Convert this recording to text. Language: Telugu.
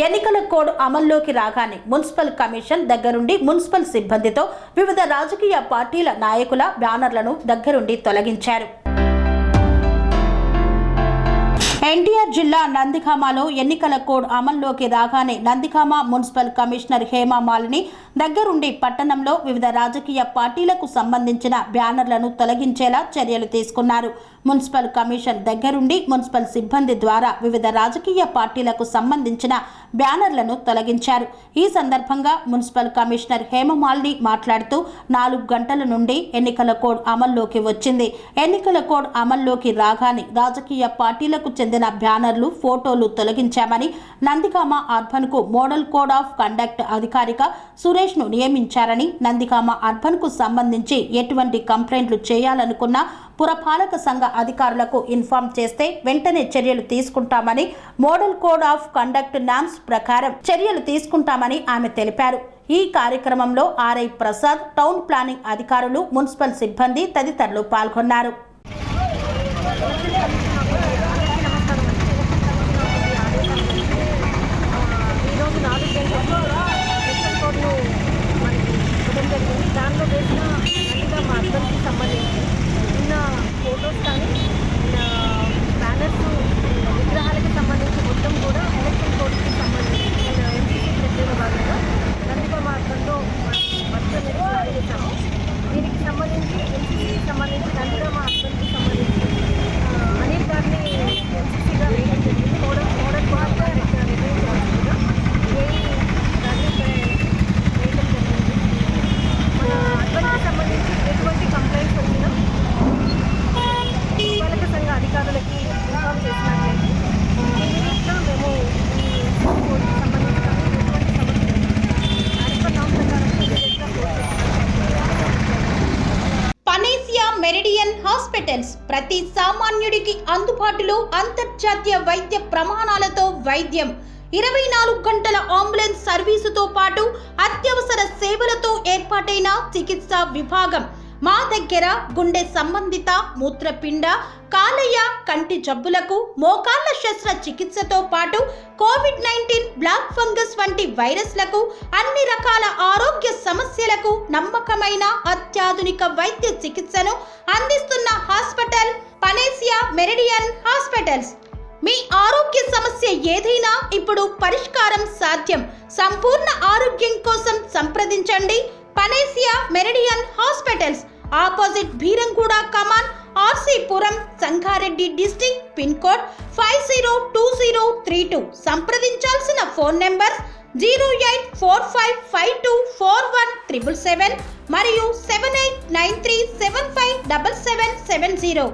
ఎన్నికల కోడ్ అమల్లోకి రాగానే మున్సిపల్ కమిషన్ దగ్గరుండి మున్సిపల్ సిబ్బందితో వివిధ రాజకీయ పార్టీల నాయకుల బ్యానర్లను దగ్గరుండి తొలగించారు. ఎన్టీఆర్ జిల్లా నందిగామలో ఎన్నికల కోడ్ అమల్లోకి రాగానే నందిగామ మున్సిపల్ కమిషనర్ హేమా మాలిని దగ్గరుండి పట్టణంలో వివిధ రాజకీయ పార్టీలకు సంబంధించిన బ్యానర్లను తొలగించేలా చర్యలు తీసుకున్నారు. మున్సిపల్ కమిషన్ దగ్గరుండి మున్సిపల్ సిబ్బంది ద్వారా వివిధ రాజకీయ పార్టీలకు సంబంధించిన బ్యానర్లను తొలగించారు. ఈ సందర్భంగా మున్సిపల్ కమిషనర్ హేమా మాలిని మాట్లాడుతూ 4 గంటల నుండి ఎన్నికల కోడ్ అమల్లోకి వచ్చింది. ఎన్నికల కోడ్ అమల్లోకి రాగానే రాజకీయ పార్టీలకు చెందిన బ్యానర్లు, ఫోటోలు తొలగించామని, నందిగామ అర్బన్ కు మోడల్ కోడ్ ఆఫ్ కండక్ట్ అధికారిగా సురేష్ ను నియమించారని, నందిగామ అర్బన్ కు సంబంధించి ఎటువంటి కంప్లైంట్లు చేయాలనుకున్నా పురపాలక సంఘ అధికారులకు ఇన్ఫార్మ్ చేస్తే వెంటనే చర్యలు తీసుకుంటామని, model code of conduct norms ప్రకారం చర్యలు తీసుకుంటామని ఆమె తెలిపారు. ఈ కార్యక్రమంలో ఆర్ఐ ప్రసాద్, టౌన్ ప్లానింగ్ అధికారులు, మున్సిపల్ సిబ్బంది తదితరులు పాల్గొన్నారు. దానిలో వేసిన నందిగామ అర్బన్కి సంబంధించి ఉన్న ఫోటోస్ కానీ బ్యానర్స్, విగ్రహాలకు సంబంధించి మొత్తం కూడా ఎలక్షన్ కోడ్కి సంబంధించి ఎంపీసీ ప్రక్రియలో భాగంగా నందిగామ అర్బన్లో వర్క్ అనేది చేశాము. దీనికి సంబంధించి ఎంపీసీకి సంబంధించి నందిగామ అర్బన్కి సంబంధించి అనిల్ గారిని ఎంపీసీగా వేయడం జరిగింది. మోడల్ కోడ్గా నిర్ణయించవలసిందిగా ఏఈ గారిని వేయడం జరిగింది. మన అర్బన్కి సంబంధించి ఎటువంటి కంప్లైంట్స్ వచ్చినా పురపాలక సంఘ అధికారులకి ఇన్ఫార్మ్ చేసినట్లయితే ఇమీడియట్గా మేము ఈ ఎంపీసీ కోడ్కి సంబంధించి ఎటువంటి సమస్య అర్బన్ నామ్ ప్రకారం ఇమీడియట్గా పనేసియా మెరిడియన్ హాస్పిటల్స్ ప్రతి సామాన్యుడికి అందుబాటులో అంతర్జాతీయ వైద్య ప్రమాణాలతో వైద్యం, 24 గంటల అంబులెన్స్ సర్వీసుతో పాటు అత్యవసర సేవలతో ఏర్పాటైన చికిత్సా విభాగం. మా దగ్గర గుండె సంబంధిత, మూత్రపిండ, కాలేయ, కంటి జబ్బులకు, మోకాళ్ల శస్త్రచికిత్సతో పాటు కోవిడ్-19, బ్లాక్ ఫంగస్ వంటి వైరస్లకు, అన్ని రకాల ఆరోగ్య సమస్యలకు నమ్మకమైన అత్యాధునిక వైద్య చికిత్సను అందిస్తున్న హాస్పిటల్ పనేసియా మెరిడియన్ హాస్పిటల్స్. మీ ఆరోగ్య సమస్య ఏదైనా ఇప్పుడు పరిష్కారం సాధ్యం. సంపూర్ణ ఆరోగ్యం కోసం సంప్రదించండి Panacea Meridian hospitals, opposite Bheeramguda Kaman, RC Puram, Sangareddy district, pin code 502032. సంప్రదించాల్సిన ఫోన్ నెంబర్ 0845524177 మరియు 7893757770.